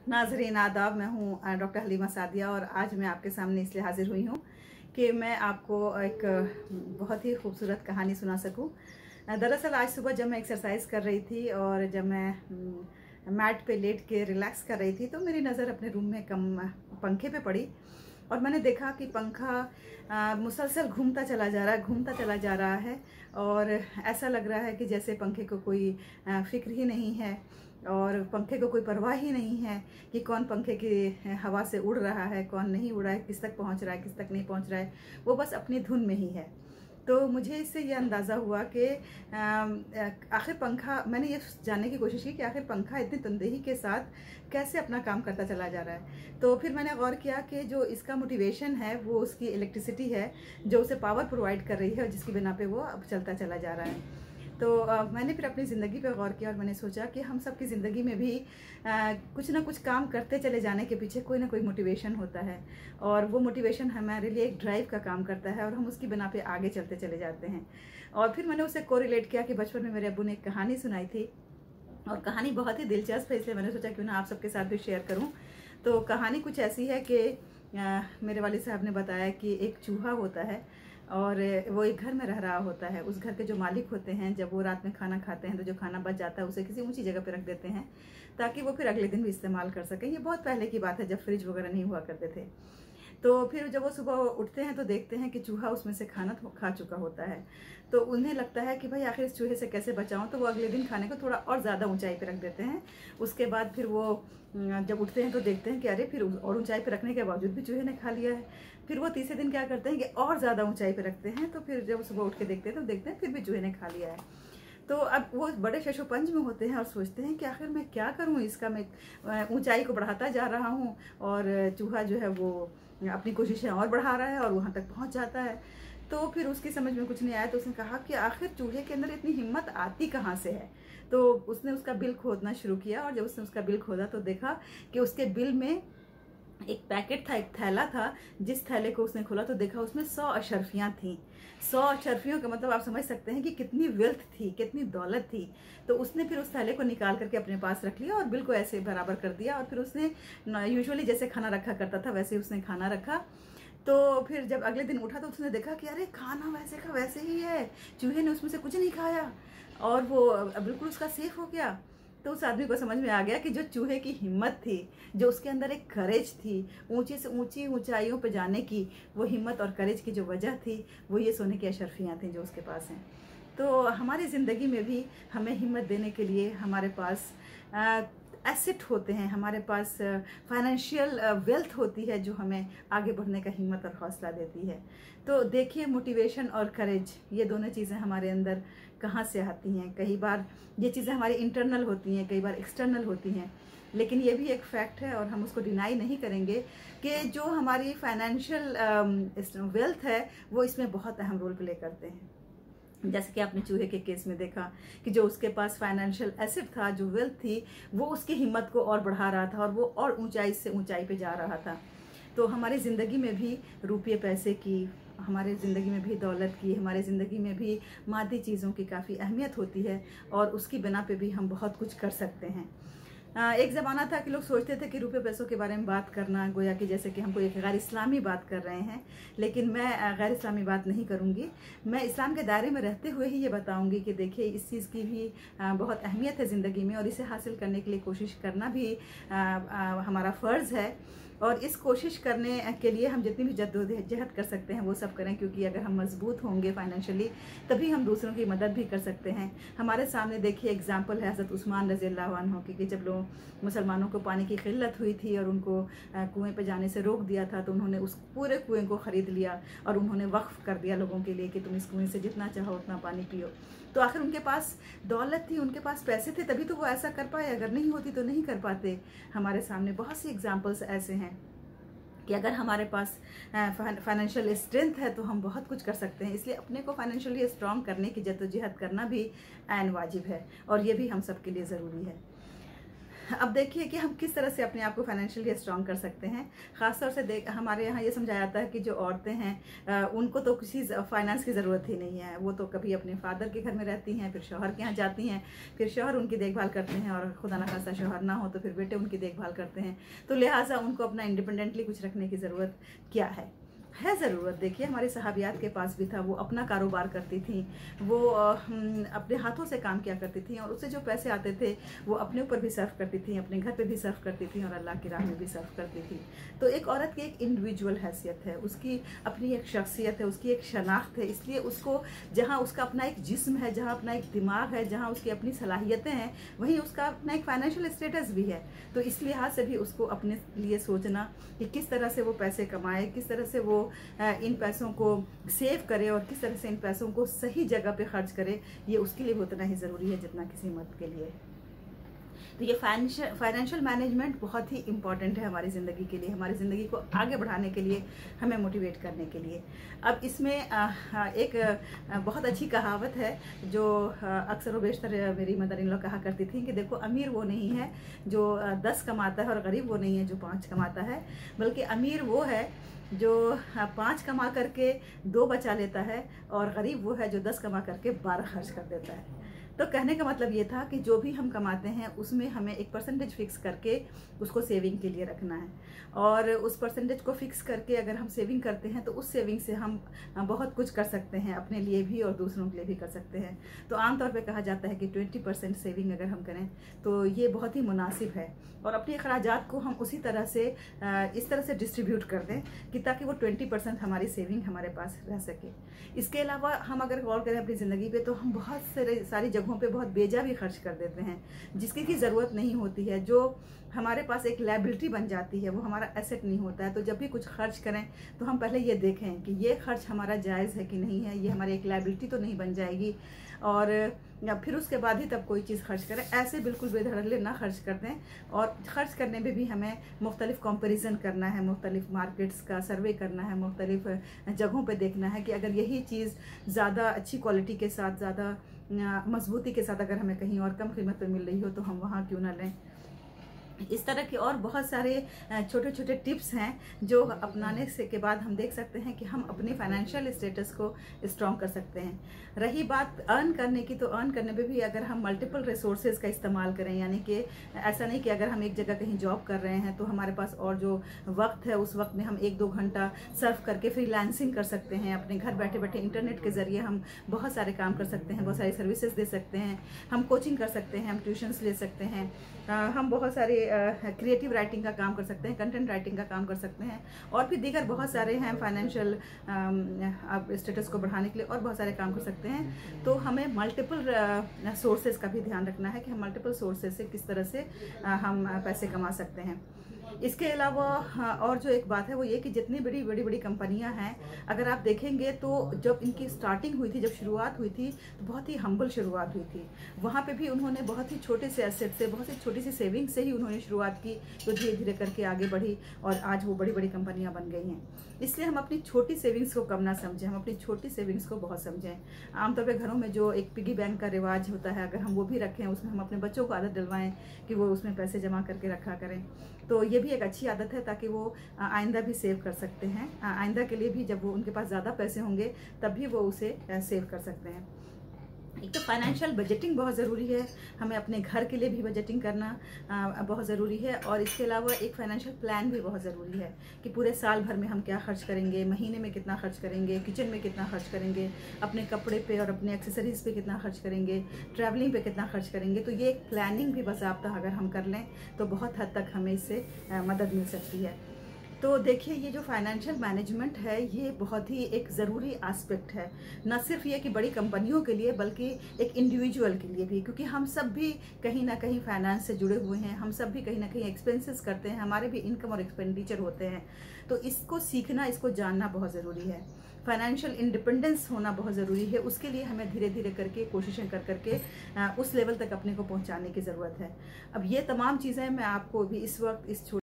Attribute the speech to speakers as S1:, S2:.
S1: नाज़रीन आदाब, मैं हूँ डॉक्टर हलीमा सादिया और आज मैं आपके सामने इसलिए हाज़िर हुई हूँ कि मैं आपको एक बहुत ही खूबसूरत कहानी सुना सकूँ। दरअसल आज सुबह जब मैं एक्सरसाइज कर रही थी और जब मैं मैट पे लेट के रिलैक्स कर रही थी तो मेरी नज़र अपने रूम में पंखे पे पड़ी और मैंने देखा कि पंखा मुसलसल घूमता चला जा रहा है और ऐसा लग रहा है कि जैसे पंखे को कोई फ़िक्र ही नहीं है और पंखे को कोई परवाह ही नहीं है कि कौन पंखे की हवा से उड़ रहा है, कौन नहीं उड़ रहा है, किस तक पहुंच रहा है, किस तक नहीं पहुंच रहा है। वो बस अपनी धुन में ही है। तो मुझे इससे ये अंदाज़ा हुआ कि आखिर पंखा, मैंने ये जानने की कोशिश की कि आखिर पंखा इतनी तनदेही के साथ कैसे अपना काम करता चला जा रहा है। तो फिर मैंने गौर किया कि जो इसका मोटिवेशन है वो उसकी इलेक्ट्रिसिटी है जो उसे पावर प्रोवाइड कर रही है और जिसकी बिना पे वो अब चलता चला जा रहा है। तो मैंने फिर अपनी ज़िंदगी पे गौर किया और मैंने सोचा कि हम सब की ज़िंदगी में भी कुछ ना कुछ काम करते चले जाने के पीछे कोई ना कोई मोटिवेशन होता है और वो मोटिवेशन हमारे लिए एक ड्राइव का काम करता है और हम उसकी बिना पे आगे चलते चले जाते हैं। और फिर मैंने उसे कोरिलेट किया कि बचपन में मेरे अब्बू ने एक कहानी सुनाई थी और कहानी बहुत ही दिलचस्प है, इसलिए मैंने सोचा क्यों ना आप सबके साथ भी शेयर करूँ। तो कहानी कुछ ऐसी है कि मेरे वालिद साहब ने बताया कि एक चूहा होता है और वो एक घर में रह रहा होता है। उस घर के जो मालिक होते हैं, जब वो रात में खाना खाते हैं तो जो खाना बच जाता है उसे किसी ऊंची जगह पे रख देते हैं ताकि वो फिर अगले दिन भी इस्तेमाल कर सकें। ये बहुत पहले की बात है, जब फ्रिज वगैरह नहीं हुआ करते थे। तो फिर जब वो सुबह उठते हैं तो देखते हैं कि चूहा उसमें से खाना खा चुका होता है। तो उन्हें लगता है कि भाई आखिर इस चूहे से कैसे बचाऊं, तो वो अगले दिन खाने को थोड़ा और ज़्यादा ऊंचाई पे रख देते हैं। उसके बाद फिर वो जब उठते हैं तो देखते हैं कि अरे फिर और ऊंचाई पे रखने के बावजूद भी चूहे ने खा लिया है। फिर वो तीसरे दिन क्या करते हैं कि और ज़्यादा ऊंचाई पे रखते हैं, तो फिर जब सुबह उठ के देखते हैं तो देखते हैं फिर भी चूहे ने खा लिया है। तो अब वो बड़े शशोपंज में होते हैं और सोचते हैं कि आखिर मैं क्या करूं इसका, मैं ऊंचाई को बढ़ाता जा रहा हूं और चूहा जो है वो अपनी कोशिशें और बढ़ा रहा है और वहां तक पहुंच जाता है। तो फिर उसकी समझ में कुछ नहीं आया तो उसने कहा कि आखिर चूहे के अंदर इतनी हिम्मत आती कहाँ से है। तो उसने उसका बिल खोदना शुरू किया और जब उसने उसका बिल खोदा तो देखा कि उसके बिल में एक पैकेट था, एक थैला था। जिस थैले को उसने खोला तो देखा उसमें 100 अशरफियाँ थीं। 100 अशरफियों का मतलब आप समझ सकते हैं कि कितनी वेल्थ थी, कितनी दौलत थी। तो उसने फिर उस थैले को निकाल करके अपने पास रख लिया और बिल को ऐसे बराबर कर दिया और फिर उसने यूजुअली जैसे खाना रखा करता था वैसे उसने खाना रखा। तो फिर जब अगले दिन उठा तो उसने देखा कि अरे खाना वैसे का वैसे ही है, चूहे ने उसमें से कुछ नहीं खाया और वो बिल्कुल उसका सेफ हो गया। तो उस आदमी को समझ में आ गया कि जो चूहे की हिम्मत थी, जो उसके अंदर एक करेज थी ऊंची से ऊंची ऊंचाइयों पर जाने की, वो हिम्मत और करेज की जो वजह थी वो ये सोने की अशरफियाँ थी जो उसके पास हैं। तो हमारी ज़िंदगी में भी हमें हिम्मत देने के लिए हमारे पास एसेट होते हैं, हमारे पास फाइनेंशियल वेल्थ होती है जो हमें आगे बढ़ने का हिम्मत और हौसला देती है। तो देखिए, मोटिवेशन और करेज, ये दोनों चीज़ें हमारे अंदर कहाँ से आती हैं। कई बार ये चीज़ें हमारी इंटरनल होती हैं, कई बार एक्सटर्नल होती हैं, लेकिन ये भी एक फैक्ट है और हम उसको डिनाई नहीं करेंगे कि जो हमारी फाइनेंशियल वेल्थ है वो इसमें बहुत अहम रोल प्ले करते हैं। जैसे कि आपने चूहे के केस में देखा कि जो उसके पास फाइनेंशियल एसेट था, जो वेल्थ थी, वो उसकी हिम्मत को और बढ़ा रहा था और वो और ऊंचाई से ऊंचाई पे जा रहा था। तो हमारी ज़िंदगी में भी रुपये पैसे की, हमारे ज़िंदगी में भी दौलत की, हमारे ज़िंदगी में भी मादी चीज़ों की काफ़ी अहमियत होती है और उसकी बिना पे भी हम बहुत कुछ कर सकते हैं। एक ज़माना था कि लोग सोचते थे कि रुपये पैसों के बारे में बात करना गोया कि जैसे कि हम कोई गैर इस्लामी बात कर रहे हैं, लेकिन मैं गैर इस्लामी बात नहीं करूँगी। मैं इस्लाम के दायरे में रहते हुए ही ये बताऊँगी कि देखिए, इस चीज़ की भी बहुत अहमियत है ज़िंदगी में और इसे हासिल करने के लिए कोशिश करना भी हमारा फ़र्ज़ है। और इस कोशिश करने के लिए हम जितनी भी जद्दोजहद कर सकते हैं वो सब करें, क्योंकि अगर हम मजबूत होंगे फाइनेंशियली तभी हम दूसरों की मदद भी कर सकते हैं। हमारे सामने देखिए एग्जाम्पल है हज़रत उस्मान रज़ियल्लाहु अन्हु की, कि जब लोग मुसलमानों को पानी की किल्लत हुई थी और उनको कुएं पे जाने से रोक दिया था तो उन्होंने उस पूरे कुएं को ख़रीद लिया और उन्होंने वक्फ़ कर दिया लोगों के लिए कि तुम इस कुएं से जितना चाहो उतना पानी पियो। तो आखिर उनके पास दौलत थी, उनके पास पैसे थे, तभी तो वो ऐसा कर पाए। अगर नहीं होती तो नहीं कर पाते। हमारे सामने बहुत सी एग्जाम्पल्स ऐसे हैं कि अगर हमारे पास फाइनेंशियल स्ट्रेंथ है तो हम बहुत कुछ कर सकते हैं। इसलिए अपने को फाइनेंशियली स्ट्रॉन्ग करने की जद्दोजहद करना भी ऐन वाजिब है और ये भी हम सब के लिए ज़रूरी है। अब देखिए कि हम किस तरह से अपने आप को फाइनेंशियली स्ट्रांग कर सकते हैं। ख़ासतौर से हमारे यहाँ ये समझाया जाता है कि जो औरतें हैं उनको तो किसी फाइनेंस की ज़रूरत ही नहीं है। वो तो कभी अपने फादर के घर में रहती हैं, फिर शौहर के यहाँ जाती हैं, फिर शौहर उनकी देखभाल करते हैं, और खुदा न खास्ता शौहर ना हो तो फिर बेटे उनकी देखभाल करते हैं। तो लिहाजा उनको अपना इंडिपेंडेंटली कुछ रखने की ज़रूरत क्या है ज़रूरत। देखिए हमारी सहाबियात के पास भी था, वो अपना कारोबार करती थी, वो अपने हाथों से काम किया करती थी, और उससे जो पैसे आते थे वो अपने ऊपर भी सर्व करती थी, अपने घर पे भी सर्व करती थी, और अल्लाह की राह में भी सर्व करती थी। तो एक औरत की एक इंडिविजुअल हैसियत है, उसकी अपनी एक शख्सियत है, उसकी एक शनाख्त है। इसलिए उसको जहाँ उसका अपना एक जिस्म है, जहाँ अपना एक दिमाग है, जहाँ उसकी अपनी सलाहियतें हैं, वहीं उसका अपना एक फाइनेंशियल स्टेटस भी है। तो इस लिहाज से भी उसको अपने लिए सोचना कि किस तरह से वो पैसे कमाए, किस तरह से वो इन पैसों को सेव करे, और किस तरह से इन पैसों को सही जगह पे खर्च करे, ये उसके लिए उतना ही ज़रूरी है जितना किसी मर्द के लिए। तो ये फाइनेंशियल मैनेजमेंट बहुत ही इम्पॉर्टेंट है हमारी ज़िंदगी के लिए, हमारी ज़िंदगी को आगे बढ़ाने के लिए, हमें मोटिवेट करने के लिए। अब इसमें एक बहुत अच्छी कहावत है जो अक्सर व बेशतर मेरी मदर इन लॉ कहा करती थी कि देखो, अमीर वो नहीं है जो 10 कमाता है, और गरीब वो नहीं है जो 5 कमाता है, बल्कि अमीर वो है जो 5 कमा करके 2 बचा लेता है, और गरीब वो है जो 10 कमा करके 12 खर्च कर देता है। तो कहने का मतलब ये था कि जो भी हम कमाते हैं उसमें हमें एक परसेंटेज फिक्स करके उसको सेविंग के लिए रखना है, और उस परसेंटेज को फिक्स करके अगर हम सेविंग करते हैं तो उस सेविंग से हम बहुत कुछ कर सकते हैं, अपने लिए भी और दूसरों के लिए भी कर सकते हैं। तो आमतौर पे कहा जाता है कि 20% सेविंग अगर हम करें तो ये बहुत ही मुनासिब है, और अपने अखराजात को हम उसी तरह से इस तरह से डिस्ट्रीब्यूट कर दें कि ताकि वो 20% हमारी सेविंग हमारे पास रह सके। इसके अलावा हम अगर गौर करें अपनी ज़िंदगी पे, तो हम बहुत सारी जगहों पे बहुत बेजा भी खर्च कर देते हैं, जिसकी की ज़रूरत नहीं होती है, जो हमारे पास एक लायबिलिटी बन जाती है, वो हमारा एसेट नहीं होता है। तो जब भी कुछ खर्च करें तो हम पहले ये देखें कि ये खर्च हमारा जायज़ है कि नहीं है, ये हमारी एक लायबिलिटी तो नहीं बन जाएगी, और या फिर उसके बाद ही तब कोई चीज़ खर्च करें। ऐसे बिल्कुल बेधड़ल्ले ना खर्च कर दें, और खर्च करने में भी हमें मुख्तलिफ कंपैरिजन करना है, मुख्तलिफ मार्केट्स का सर्वे करना है, मुख्तलिफ जगहों पे देखना है कि अगर यही चीज़ ज़्यादा अच्छी क्वालिटी के साथ, ज़्यादा मजबूती के साथ अगर हमें कहीं और कम कीमत पर मिल रही हो तो हम वहाँ क्यों ना लें। इस तरह के और बहुत सारे छोटे छोटे टिप्स हैं जो अपनाने से के बाद हम देख सकते हैं कि हम अपने फाइनेंशियल स्टेटस को स्ट्रॉन्ग कर सकते हैं। रही बात अर्न करने की, तो अर्न करने पे भी अगर हम मल्टीपल रिसोर्सेज का इस्तेमाल करें, यानी कि ऐसा नहीं कि अगर हम एक जगह कहीं जॉब कर रहे हैं तो हमारे पास और जो वक्त है उस वक्त में हम 1-2 घंटा सर्व करके फ्रीलांसिंग कर सकते हैं। अपने घर बैठे बैठे इंटरनेट के ज़रिए हम बहुत सारे काम कर सकते हैं, बहुत सारी सर्विसेज दे सकते हैं, हम कोचिंग कर सकते हैं, हम ट्यूशन्स ले सकते हैं, हम बहुत सारे क्रिएटिव राइटिंग का काम कर सकते हैं, कंटेंट राइटिंग का काम कर सकते हैं, और भी दीगर बहुत सारे हैं फाइनेंशियल स्टेटस को बढ़ाने के लिए और बहुत सारे काम कर सकते हैं। तो हमें मल्टीपल सोर्सेज का भी ध्यान रखना है कि हम मल्टीपल सोर्सेज से किस तरह से हम पैसे कमा सकते हैं। इसके अलावा और जो एक बात है वो ये कि जितनी बड़ी कंपनियां हैं, अगर आप देखेंगे तो जब इनकी स्टार्टिंग हुई थी, जब शुरुआत हुई थी, तो बहुत ही हम्बल शुरुआत हुई थी। वहाँ पे भी उन्होंने बहुत ही छोटे से एसेट से, बहुत ही छोटी सी सेविंग से ही उन्होंने शुरुआत की, तो धीरे धीरे करके आगे बढ़ी और आज वो बड़ी कंपनियां बन गई हैं। इसलिए हम अपनी छोटी सेविंग्स को कम ना समझें, हम अपनी छोटी सेविंग्स को बहुत समझें। आमतौर पर घरों में जो एक पिगी बैंक का रिवाज होता है, अगर हम वो भी रखें, उसमें हम अपने बच्चों को आदत डलवाएं कि वो उसमें पैसे जमा करके रखा करें, तो ये भी एक अच्छी आदत है, ताकि वो आइंदा भी सेव कर सकते हैं। आइंदा के लिए भी जब वो उनके पास ज़्यादा पैसे होंगे तब भी वो उसे सेव कर सकते हैं। एक तो फाइनेंशियल बजटिंग बहुत ज़रूरी है, हमें अपने घर के लिए भी बजटिंग करना बहुत ज़रूरी है, और इसके अलावा एक फाइनेंशियल प्लान भी बहुत ज़रूरी है कि पूरे साल भर में हम क्या खर्च करेंगे, महीने में कितना खर्च करेंगे, किचन में कितना खर्च करेंगे, अपने कपड़े पे और अपने एक्सेसरीज़ पे कितना खर्च करेंगे, ट्रैवलिंग पे कितना खर्च करेंगे। तो ये एक प्लानिंग भी बाज़ाब्ता अगर हम कर लें तो बहुत हद तक हमें इससे मदद मिल सकती है। तो देखिए, ये जो फाइनेंशियल मैनेजमेंट है ये बहुत ही एक ज़रूरी एस्पेक्ट है, न सिर्फ ये कि बड़ी कंपनियों के लिए बल्कि एक इंडिविजुअल के लिए भी, क्योंकि हम सब भी कहीं ना कहीं फाइनेंस से जुड़े हुए हैं, हम सब भी कहीं ना कहीं एक्सपेंसेस करते हैं, हमारे भी इनकम और एक्सपेंडिचर होते हैं। तो इसको सीखना, इसको जानना बहुत ज़रूरी है। फाइनेंशियल इंडिपेंडेंस होना बहुत ज़रूरी है, उसके लिए हमें धीरे धीरे करके कोशिशें कर करके उस लेवल तक अपने को पहुंचाने की ज़रूरत है। अब ये तमाम चीज़ें मैं आपको भी इस वक्त इस